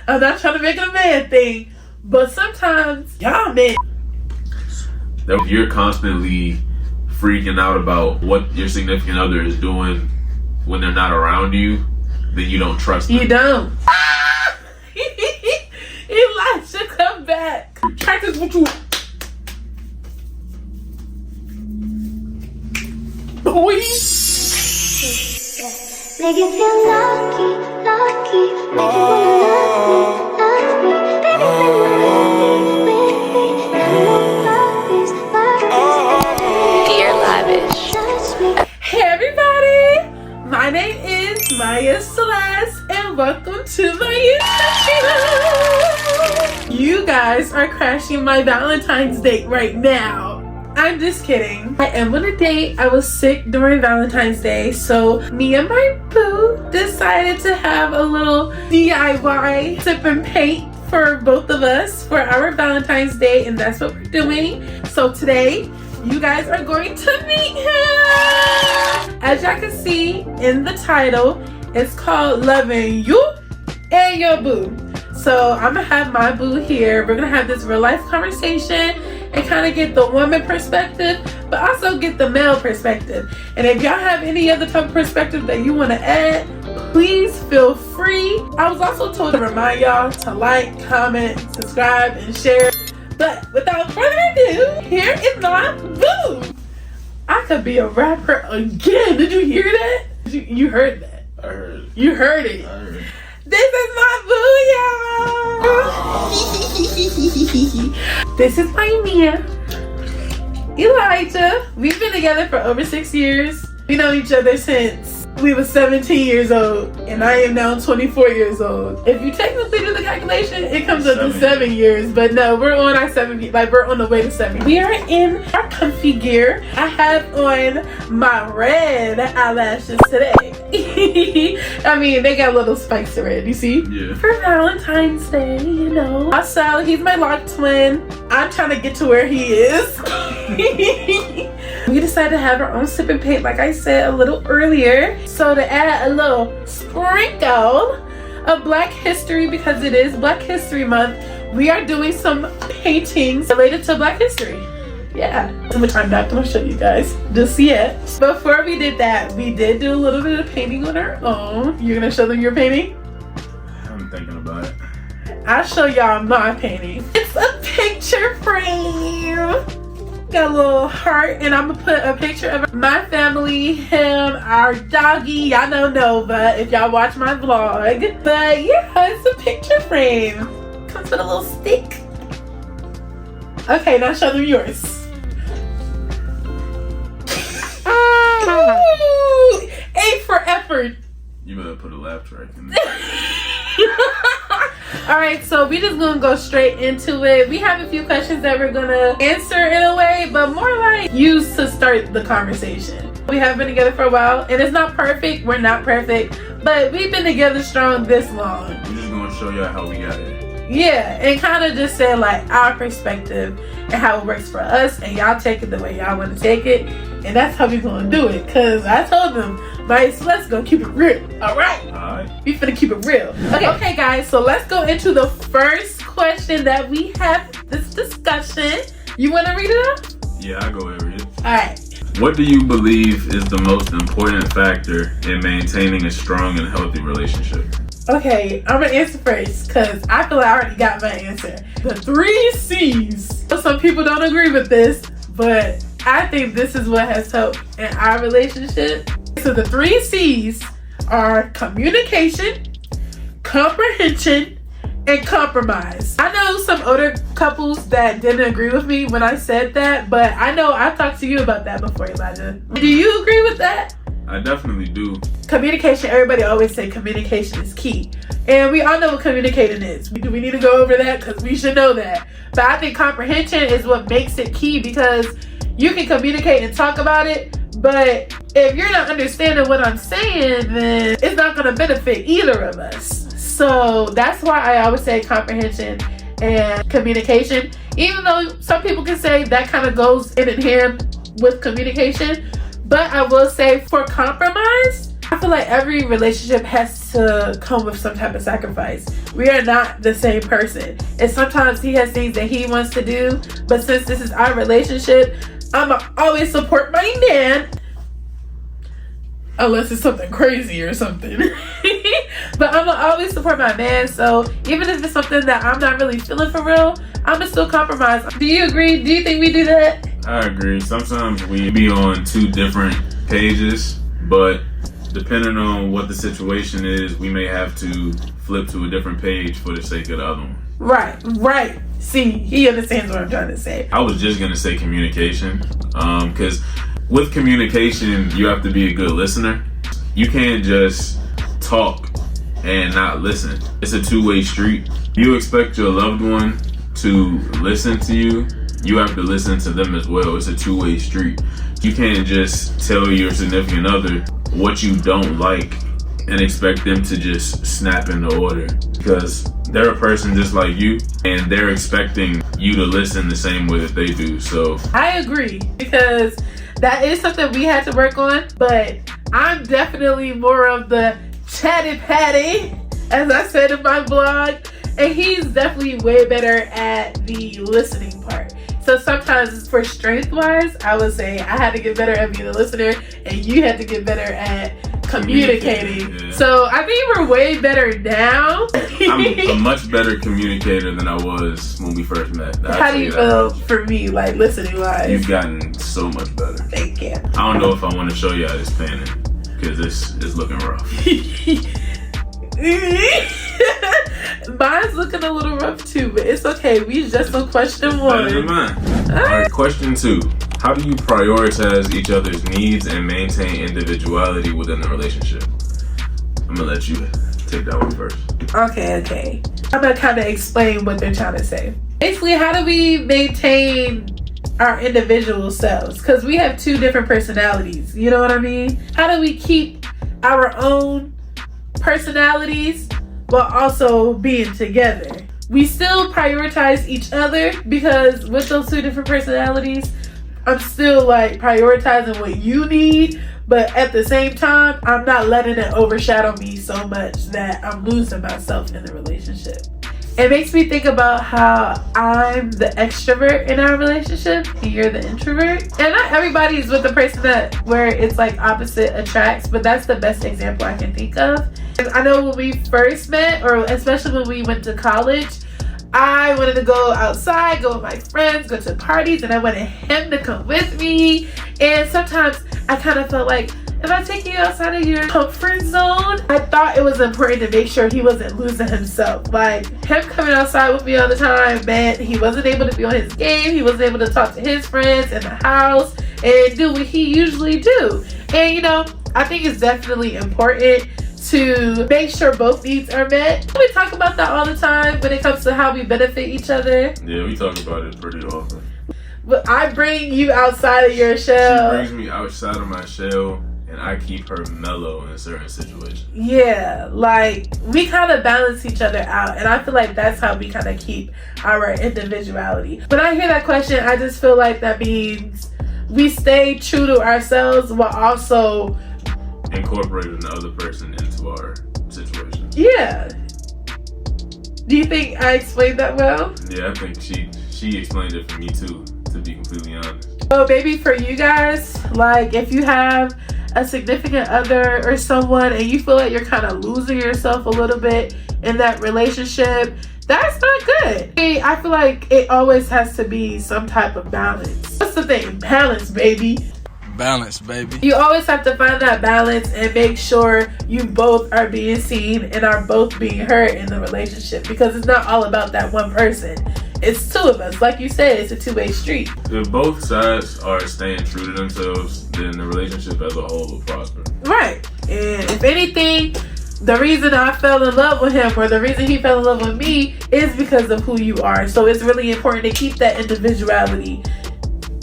I'm not trying to make it a man thing, but sometimes y'all men. That you're constantly freaking out about what your significant other is doing when they're not around you, then you don't trust them. You don't. Elijah, come back. Practice what you. Boy. Make you feel lucky, lucky. Make you wanna love me, baby. Dear Lavish. Hey everybody, my name is Maya Celeste and welcome to my YouTube channel. You guys are crashing my Valentine's date right now. I'm just kidding. I am on a date. I was sick during Valentine's Day, so me and my boo decided to have a little DIY sip and paint for both of us for our Valentine's Day, and that's what we're doing. So today, you guys are going to meet him. As y'all can see in the title, it's called Loving You and Your Boo. So I'm gonna have my boo here. We're gonna have this real life conversation and kind of get the woman perspective, but also get the male perspective. And if y'all have any other type of perspective that you want to add, please feel free. I was also told to remind y'all to like, comment, subscribe, and share. But without further ado, here is my boo. I could be a rapper again. Did you hear that? You heard that? I heard. You heard it. I heard. This is my boo, y'all. This is my Mia. Elijah. We've been together for over 6 years. We know each other since we were 17 years old, and I am now 24 years old. If you technically do the calculation, it comes up to 7 years, but no, we're on our 7, like we're on the way to 7. We are in our comfy gear. I have on my red eyelashes today. I mean, they got little spikes of red, you see? Yeah. For Valentine's Day, you know. Also, he's my lock twin. I'm trying to get to where he is. We decided to have our own sip and paint, like I said a little earlier. So to add a little sprinkle of Black History, because it is Black History Month, we are doing some paintings related to Black History. Yeah, which I'm not gonna show you guys just yet. Before we did that, we did do a little bit of painting on our own. You're gonna show them your painting? I'm thinking about it. I'll show y'all my painting. It's a picture frame. Got a little heart, and I'm gonna put a picture of my family, him, our doggy. Y'all know Nova if y'all watch my vlog. But yeah, it's a picture frame. Comes with a little stick. Okay, now show them yours. Ooh, A for effort. You better put a laugh track in there. Alright, so we just gonna go straight into it. We have a few questions that we're gonna answer in a way, but more like use to start the conversation. We have been together for a while, and it's not perfect. We're not perfect, but we've been together strong this long. We're just gonna show y'all how we got it. Yeah, and kind of just say like our perspective and how it works for us, and y'all take it the way y'all want to take it, and that's how we gonna do it. Cause I told them, let's go keep it real. All right. We finna keep it real. Okay, guys. So let's go into the first question that we have this discussion. You want to read it up? Yeah, I'll go ahead and read it. All right. What do you believe is the most important factor in maintaining a strong and healthy relationship? Okay, I'm gonna answer first because I feel like I already got my answer. The 3 C's. Some people don't agree with this, but I think this is what has helped in our relationship. So the 3 C's are communication, comprehension, and compromise. I know some older couples that didn't agree with me when I said that, but I know I've talked to you about that before, Elijah. Do you agree with that? I definitely do. Communication, everybody always say communication is key. And we all know what communicating is. Do we need to go over that? Because we should know that. But I think comprehension is what makes it key, because you can communicate and talk about it, but if you're not understanding what I'm saying, then it's not going to benefit either of us. So that's why I always say comprehension and communication. Even though some people can say that kind of goes in hand with communication. But I will say for compromise, I feel like every relationship has to come with some type of sacrifice. We are not the same person. And sometimes he has things that he wants to do, but since this is our relationship, I'ma always support my man. Unless it's something crazy or something. But I'ma always support my man. So even if it's something that I'm not really feeling for real, I'ma still compromise. Do you agree? Do you think we do that? I agree. Sometimes we be on two different pages, but depending on what the situation is, we may have to flip to a different page for the sake of the other one. Right. See, he understands what I'm trying to say. I was just gonna say communication, because with communication, you have to be a good listener. You can't just talk and not listen. It's a two-way street. You expect your loved one to listen to you, you have to listen to them as well. It's a two-way street. You can't just tell your significant other what you don't like and expect them to just snap into order, because they're a person just like you and they're expecting you to listen the same way that they do. So I agree, because that is something we had to work on, but I'm definitely more of the chatty patty, as I said in my blog, and he's definitely way better at the listening part. So sometimes for strength wise, I would say I had to get better at being a listener and you had to get better at communicating. Yeah. So I think we're way better now. I'm a much better communicator than I was when we first met. How do you feel for me, like listening wise? You've gotten so much better. Thank you. I don't know if I want to show you how this panning, because it's looking rough. Mine's looking a little rough too, but it's okay. We just on question one. Better than mine. All right, question 2. How do you prioritize each other's needs and maintain individuality within the relationship? I'm gonna let you take that one first. Okay. I'm gonna kind of explain what they're trying to say. Basically, how do we maintain our individual selves? Because we have two different personalities. You know what I mean? How do we keep our own personalities while also being together? We still prioritize each other, because with those two different personalities, I'm still like prioritizing what you need, but at the same time, I'm not letting it overshadow me so much that I'm losing myself in the relationship. It makes me think about how I'm the extrovert in our relationship and you're the introvert. And not everybody is with the person that where it's like opposite attracts, but that's the best example I can think of. And I know when we first met, or especially when we went to college, I wanted to go outside, go with my friends, go to parties, and I wanted him to come with me. And sometimes I kind of felt like, if I take you outside of your comfort zone, I thought it was important to make sure he wasn't losing himself. Like, him coming outside with me all the time meant he wasn't able to be on his game, he wasn't able to talk to his friends in the house and do what he usually do. And you know, I think it's definitely important to make sure both needs are met. We talk about that all the time when it comes to how we benefit each other. Yeah, we talk about it pretty often. But I bring you outside of your shell. She brings me outside of my shell, and I keep her mellow in certain situations. Yeah, like we kind of balance each other out, and I feel like that's how we kind of keep our individuality. When I hear that question, I just feel like that means we stay true to ourselves while also incorporating the other person into our situation. Yeah. Do you think I explained that well? Yeah, I think she explained it for me too, to be completely honest. So maybe for you guys, like if you have a significant other or someone and you feel like you're kind of losing yourself a little bit in that relationship, that's not good. I feel like it always has to be some type of balance. What's the thing? Balance, baby. Balance, baby. You always have to find that balance and make sure you both are being seen and are both being heard in the relationship, because it's not all about that one person. It's two of us. Like you said, it's a two-way street. If both sides are staying true to themselves, then the relationship as a whole will prosper. Right. And if anything, the reason I fell in love with him or the reason he fell in love with me is because of who you are. So it's really important to keep that individuality,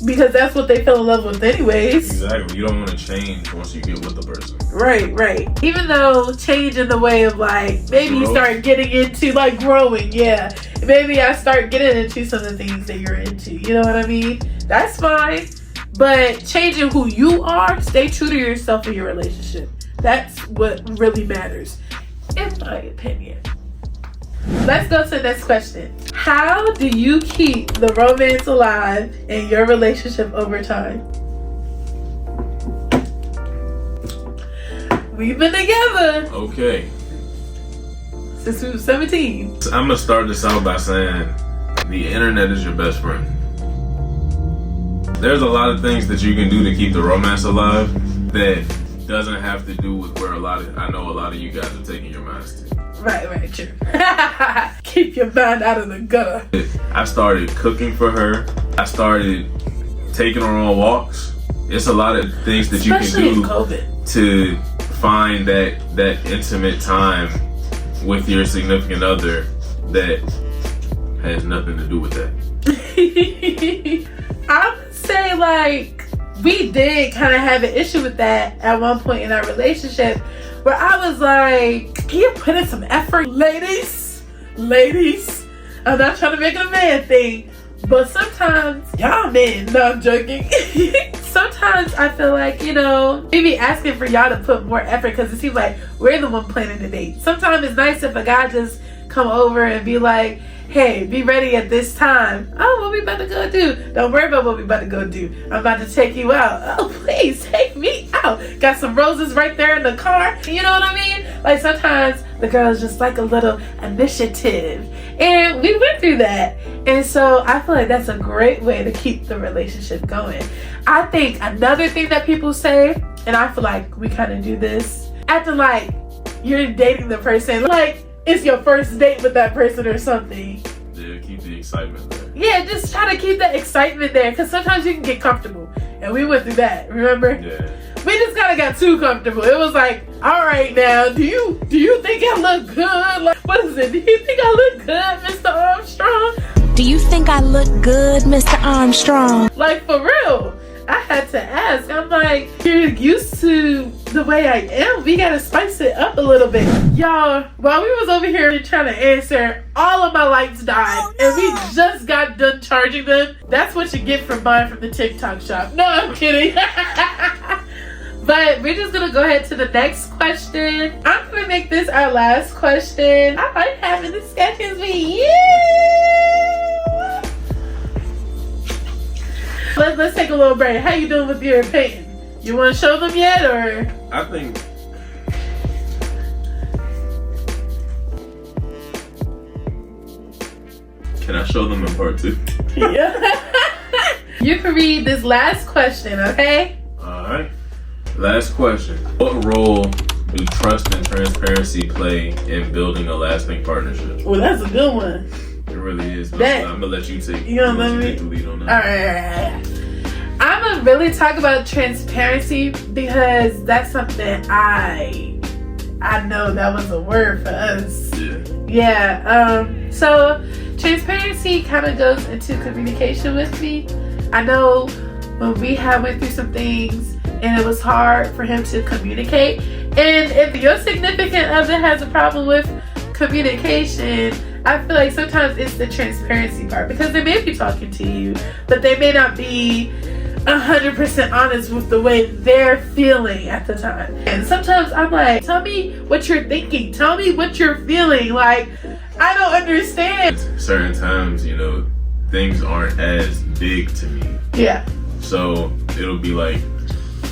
because that's what they fell in love with anyways. Exactly. You don't want to change once you get with the person. Right. Even though change in the way of like, maybe you start getting into like growing, yeah. Maybe I start getting into some of the things that you're into. You know what I mean? That's fine. But changing who you are, stay true to yourself in your relationship. That's what really matters, in my opinion. Let's go to the next question. How do you keep the romance alive in your relationship over time? We've been together Okay. since we were 17. I'm gonna start this out by saying the internet is your best friend. There's a lot of things that you can do to keep the romance alive that doesn't have to do with where I know a lot of you guys are taking your minds to. Right, true. Keep your mind out of the gutter. I started cooking for her. I started taking her on walks. It's a lot of things that you Especially can in do COVID. to find that intimate time with your significant other that has nothing to do with that. I would say, like, we did kind of have an issue with that at one point in our relationship where I was like, can you put in some effort? Ladies, I'm not trying to make it a man thing, but sometimes y'all men, no, I'm joking. Sometimes I feel like, you know, we be asking for y'all to put more effort because it seems like we're the one planning the date. Sometimes it's nice if a guy just come over and be like, hey, be ready at this time. Oh, what we about to go do? Don't worry about what we about to go do. I'm about to take you out. Oh, please take me out. Got some roses right there in the car. You know what I mean? Like, sometimes the girls just like a little initiative. And we went through that. And so I feel like that's a great way to keep the relationship going. I think another thing that people say, and I feel like we kind of do this, acting like you're dating the person, like it's your first date with that person or something. Yeah, keep the excitement there. Yeah, just try to keep that excitement there, because sometimes you can get comfortable. And we went through that, remember? Yeah. We just kind of got too comfortable. It was like, all right now, do you think I look good? Like, what is it? Do you think I look good, Mr. Armstrong? Do you think I look good, Mr. Armstrong? Like, for real. I had to ask. I'm like, you're used to the way I am. We gotta spice it up a little bit. Y'all, while we was over here trying to answer, all of my lights died. And we just got done charging them. That's what you get for buying from the TikTok shop. No, I'm kidding. But we're just gonna go ahead to the next question. I'm gonna make this our last question. I like having discussions with you. Let's take a little break. How you doing with your painting? You want to show them yet, or? I think can I show them in part 2? Yeah. You can read this last question, okay? Alright. Last question. What role do trust and transparency play in building a lasting partnership? Well, that's a good one. It really is. That- I'm gonna let you take. You gonna let me? take the lead on that. Alright. I'm gonna really talk about transparency because that's something I know that was a word for us. Yeah. So transparency kind of goes into communication with me. I know when we went through some things and it was hard for him to communicate. And if your significant other has a problem with communication, I feel like sometimes it's the transparency part, because they may be talking to you, but they may not be 100% honest with the way they're feeling at the time. And sometimes I'm like, tell me what you're thinking. Tell me what you're feeling. Like, I don't understand. Certain times, you know, things aren't as big to me. Yeah. So it'll be like,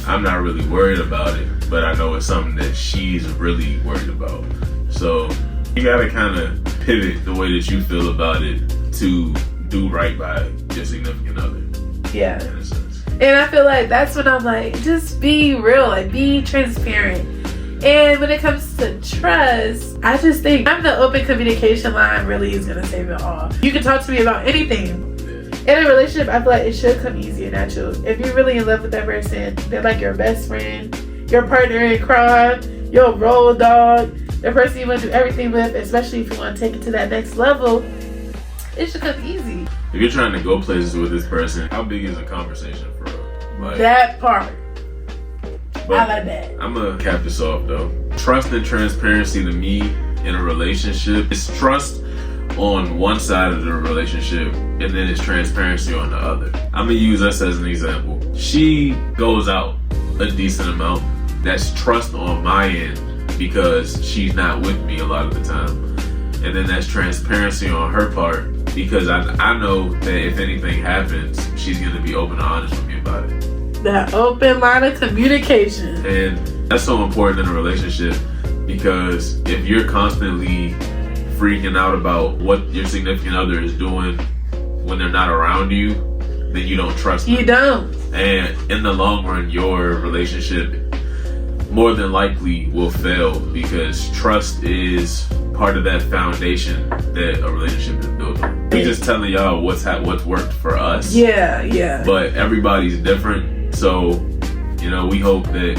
I'm not really worried about it, but I know it's something that she's really worried about. So you gotta kind of pivot the way that you feel about it to do right by your significant other. Yeah. In a sense. And I feel like that's when I'm like, just be real, like be transparent. And when it comes to trust, I just think having the open communication line really is gonna save it all. You can talk to me about anything. In a relationship, I feel like it should come easy and natural. If you're really in love with that person, they're like your best friend, your partner in crime, your road dog, the person you want to do everything with, especially if you want to take it to that next level, it should come easy. If you're trying to go places with this person, how big is a conversation for real? Like, That part. but I like that. I'm gonna cap this off though. Trust and transparency to me in a relationship is trust on one side of the relationship, and then it's transparency on the other. I'm gonna use us as an example. She goes out a decent amount, that's trust on my end because she's not with me a lot of the time. And then that's transparency on her part because I know that if anything happens, she's going to be open and honest with me about it. That open line of communication. And that's so important in a relationship because if you're constantly freaking out about what your significant other is doing when they're not around you, then you don't trust them. You don't. And in the long run, your relationship more than likely will fail because trust is part of that foundation that a relationship is built on. We're just telling y'all what's worked for us. Yeah. But everybody's different, so we hope that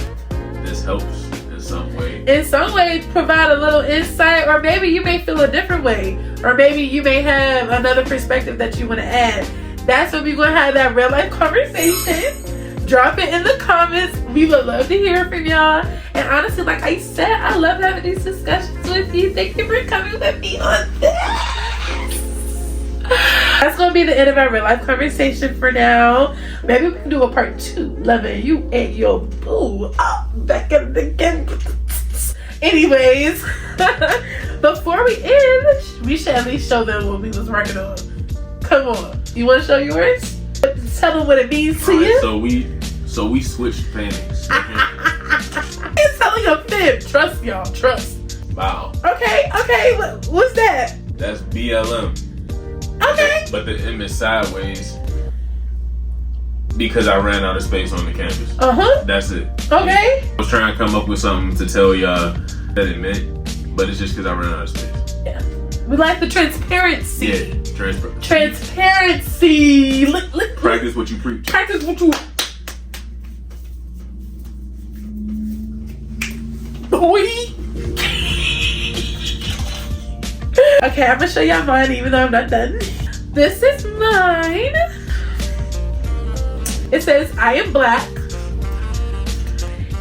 this helps in some way. In some way, provide a little insight, or maybe you may feel a different way, or maybe you may have another perspective that you want to add. That's when we're going to have that real life conversation. Drop it in the comments. We would love to hear from y'all. And honestly, like I said, I love having these discussions with you. Thank you for coming with me on this. That's going to be the end of our real life conversation for now. Maybe we can do a part 2. Loving you and your boo. Back at it again. Anyways, before we end, we should at least show them what we was working on. Come on. You want to show yours? Tell them what it means to you. So we switched panties. It's telling a fib. Trust y'all. Trust. Wow. Okay. What's that? That's BLM. Okay. But the M is sideways because I ran out of space on the campus. That's it. Okay. I was trying to come up with something to tell y'all that it meant, but it's just because I ran out of space. Yeah. We like the transparency. Yeah. Transparency. Look. Practice what you preach. Practice what you. Boy. Okay, I'm gonna show y'all mine even though I'm not done. This is mine. It says I am black.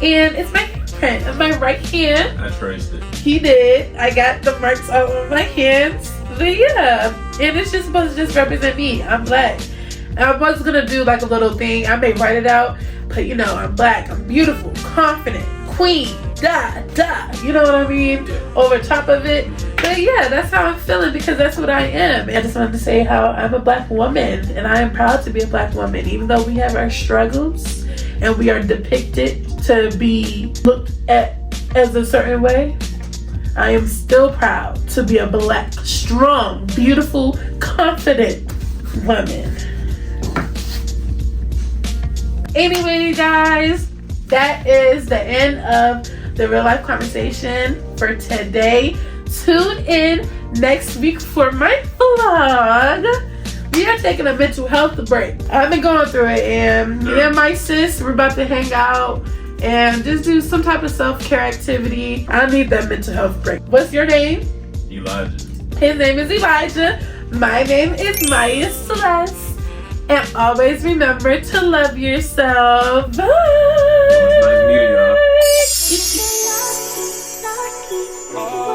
And it's my handprint of my right hand. I traced it. He did. I got the marks all over my hands. But yeah. And it's just supposed to just represent me. I'm black. And I was gonna do like a little thing. I may write it out. But I'm black. I'm beautiful, confident, queen, you know what I mean? Over top of it. But yeah, that's how I'm feeling because that's what I am. I just wanted to say how I'm a black woman and I am proud to be a black woman, even though we have our struggles and we are depicted to be looked at as a certain way. I am still proud to be a black, strong, beautiful, confident woman. Anyway, guys, that is the end of the real life conversation for today. Tune in next week for my vlog. We are taking a mental health break. I've been going through it, and me and my sis, we're about to hang out and just do some type of self-care activity. I need that mental health break. What's your name? Elijah. His name is Elijah. My name is Maya Celeste. And always remember to love yourself. Bye. Nice meeting y'all. Lucky, lucky.